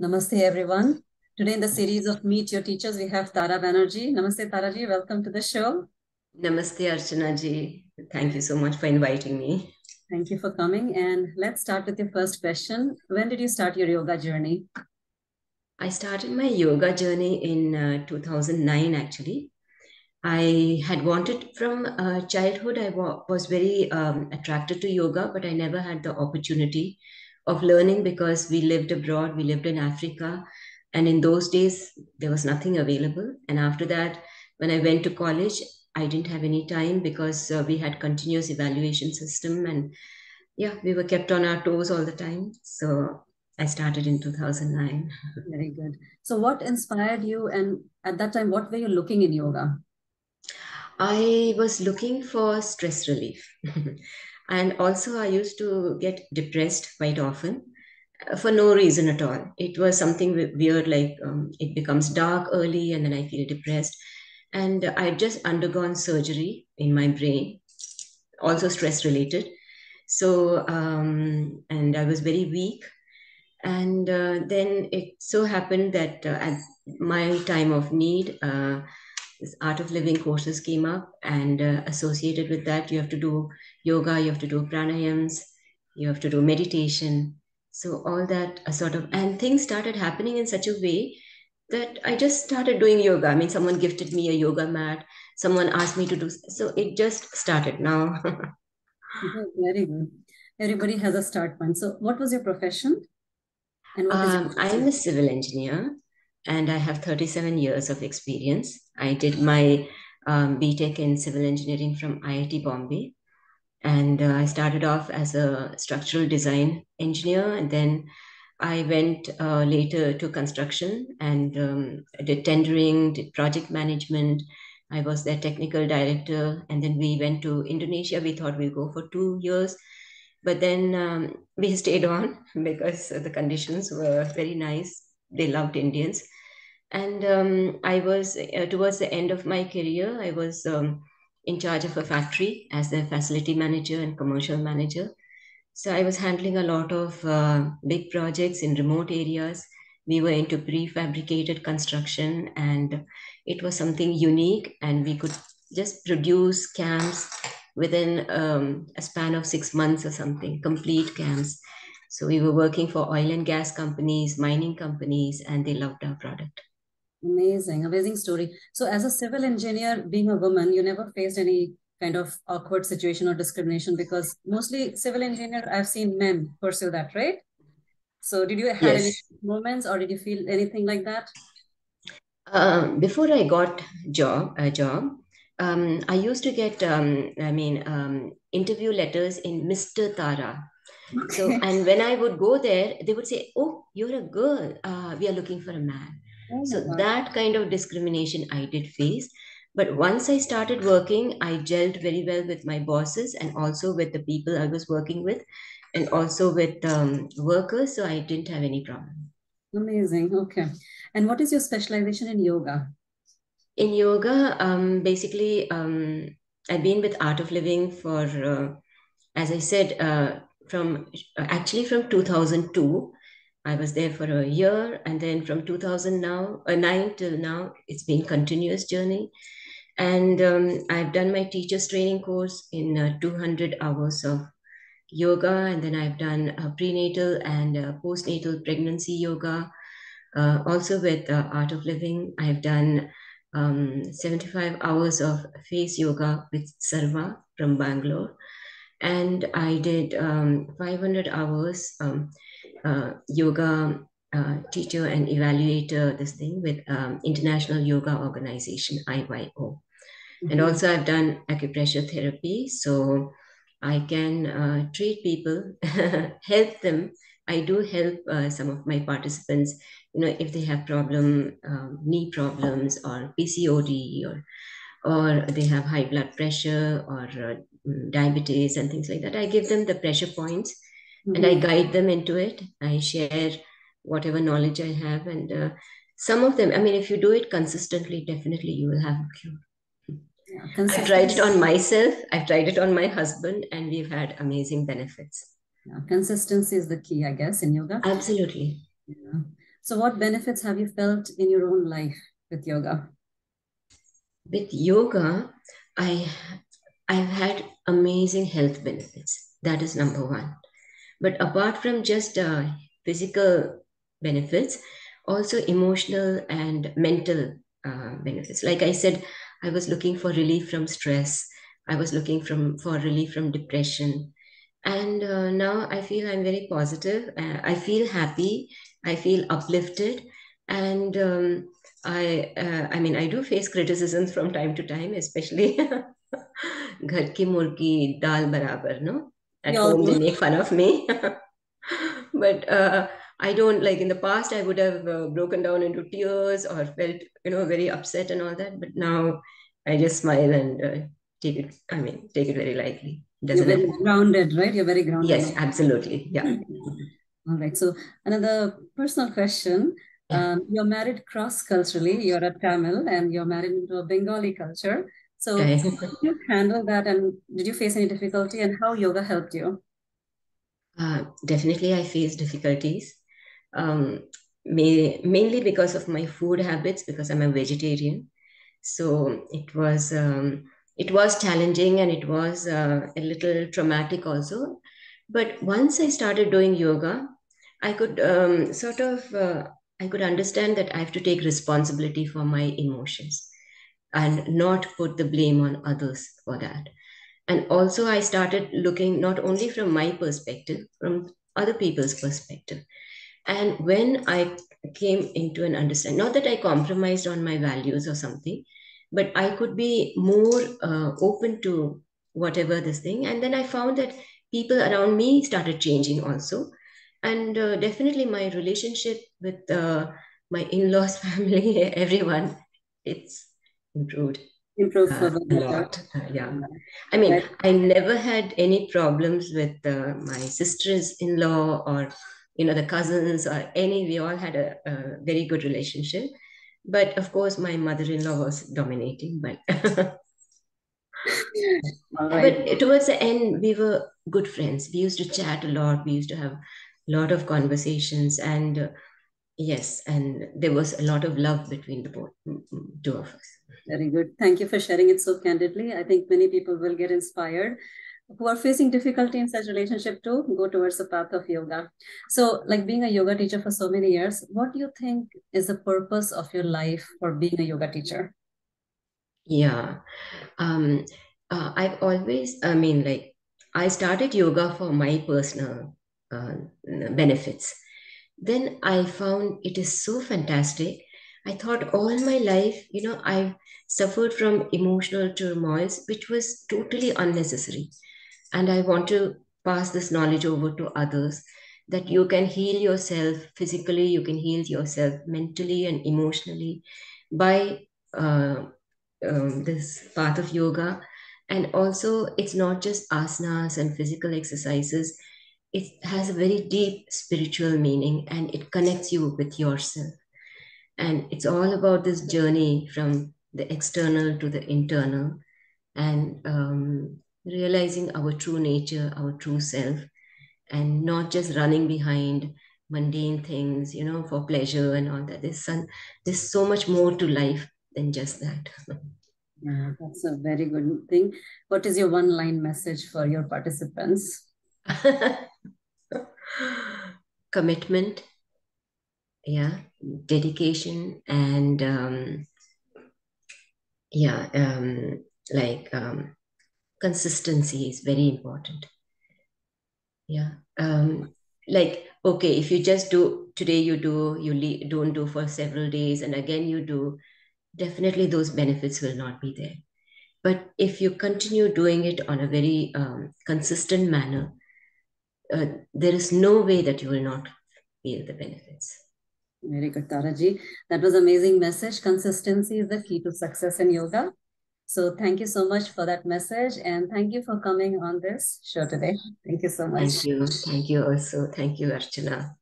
Namaste, everyone. Today in the series of Meet Your Teachers, we have Tara Banerjee. Namaste, Tara ji. Welcome to the show. Namaste, Archana ji. Thank you so much for inviting me. Thank you for coming. And let's start with your first question. When did you start your yoga journey? I started my yoga journey in 2009, actually. I had wanted from childhood, I was very attracted to yoga, but I never had the opportunity of learning because we lived abroad, we lived in Africa. And in those days, there was nothing available. And after that, when I went to college, I didn't have any time because we had continuous evaluation system and yeah, we were kept on our toes all the time. So I started in 2009. Very good. So what inspired you? And at that time, what were you looking in yoga? I was looking for stress relief. And also, I used to get depressed quite often for no reason at all. It was something weird, like it becomes dark early and then I feel depressed. And I'd just undergone surgery in my brain, also stress related. So, and I was very weak. And then it so happened that at my time of need, this art of living courses came up, and associated with that, you have to do yoga, you have to do pranayams, you have to do meditation. So all that sort of, and things started happening in such a way that I just started doing yoga. I mean, someone gifted me a yoga mat, someone asked me to do, so it just started now. Very good. Everybody has a start point. So what was your profession? And what is your I'm a civil engineer and I have 37 years of experience. I did my BTech in civil engineering from IIT Bombay. And I started off as a structural design engineer. And then I went later to construction and did tendering, did project management. I was their technical director. And then we went to Indonesia. We thought we'd go for 2 years. But then we stayed on because the conditions were very nice. They loved Indians. And I was, towards the end of my career, I was in charge of a factory as the facility manager and commercial manager. So I was handling a lot of big projects in remote areas. We were into prefabricated construction, and it was something unique, and we could just produce camps within a span of 6 months or something, complete camps. So we were working for oil and gas companies, mining companies, and they loved our product. amazing, amazing story. So as a civil engineer, being a woman, you never faced any kind of awkward situation or discrimination because mostly civil engineer, I've seen men pursue that, right? So did you had any Yes. moments or did you feel anything like that? Before I got a job, I used to get, interview letters in Mr. Tara. So, Okay. and when I would go there, they would say, "Oh, you're a girl. We are looking for a man." Oh my So God. that kind of discrimination I did face. But once I started working, I gelled very well with my bosses and also with the people I was working with, and also with workers. So I didn't have any problem. Amazing. Okay. And what is your specialization in yoga? In yoga, basically, I've been with Art of Living for, as I said, from actually from 2002. I was there for a year, and then from 2009 till now, it's been continuous journey. And I've done my teacher's training course in 200 hours of yoga, and then I've done prenatal and postnatal pregnancy yoga. Also with Art of Living, I've done 75 hours of face yoga with Sarva from Bangalore. And I did 500 hours yoga teacher and evaluator, this thing with International Yoga Organization, IYO. And Mhm. also I've done acupressure therapy. So I can treat people, help them. I do help some of my participants, if they have knee problems or PCOD or they have high blood pressure or diabetes and things like that. I give them the pressure points and I Mhm. guide them into it. I share whatever knowledge I have. And some of them, I mean, if you do it consistently, definitely you will have a cure. Yeah. I've tried it Consistency. on myself, I've tried it on my husband, and we've had amazing benefits. Yeah. Consistency is the key, I guess, in yoga. Absolutely. Yeah. So what benefits have you felt in your own life with yoga? With yoga, I I've had amazing health benefits. That is number one. But apart from just physical benefits, also emotional and mental benefits. Like I said, I was looking for relief from stress. I was looking for relief from depression. And now I feel I'm very positive. I feel happy. I feel uplifted. And I mean, I do face criticisms from time to time, especially घर की मुर्गी दाल बराबर, no? We At all home, do. they make fun of me. But I don't, like in the past, I would have broken down into tears or felt, very upset and all that. But now I just smile and take it very lightly. It You're doesn't very affect. grounded, right? You're very grounded Yes, now. absolutely. Yeah. All right. So another personal question. Yeah. You're married cross-culturally. You're a Tamil and you're married into a Bengali culture. So Right. how did you handle that and did you face any difficulty and how yoga helped you? Definitely, I face difficulties. Um, Mainly because of my food habits, because I'm a vegetarian. So it was challenging and it was a little traumatic also. But once I started doing yoga, I could I could understand that I have to take responsibility for my emotions and not put the blame on others for that. And also I started looking not only from my perspective, from other people's perspective. And when I came into an understanding, not that I compromised on my values or something, but I could be more open to whatever this thing. And then I found that people around me started changing also. And definitely my relationship with my in-laws family, everyone, it's improved Improve for the a better. lot. Yeah. Yeah. I mean, Right. I never had any problems with my sisters-in-law or, the cousins or any. We all had a very good relationship. But of course, my mother-in-law was dominating. But All right. but towards the end, we were good friends. We used to chat a lot. We used to have a lot of conversations, and yes, and there was a lot of love between the two of us. Very good. Thank you for sharing it so candidly. I think many people will get inspired who are facing difficulty in such relationship to go towards the path of yoga. So, like being a yoga teacher for so many years, what do you think is the purpose of your life for being a yoga teacher? Yeah. um, I've always, I mean, like, I started yoga for my personal benefits. Then I found it is so fantastic. I thought all my life, I've suffered from emotional turmoils, which was totally unnecessary. And I want to pass this knowledge over to others that you can heal yourself physically, you can heal yourself mentally and emotionally by uh, this path of yoga. And also, it's not just asanas and physical exercises, it has a very deep spiritual meaning and it connects you with yourself. And it's all about this journey from the external to the internal and realizing our true nature, our true self, and not just running behind mundane things, for pleasure and all that. There's so much more to life than just that. Yeah, that's a very good thing. What is your one-line message for your participants? Commitment, yeah, dedication, and yeah, like consistency is very important. Yeah. Like, okay, if you just do today, don't do for several days, and again you do, definitely those benefits will not be there. But if you continue doing it on a very consistent manner, there is no way that you will not feel the benefits. Very good, Taraji. That was amazing message. Consistency is the key to success in yoga. So thank you so much for that message and thank you for coming on this show today. Thank you so much. Thank you. Thank you also. Thank you, Archana.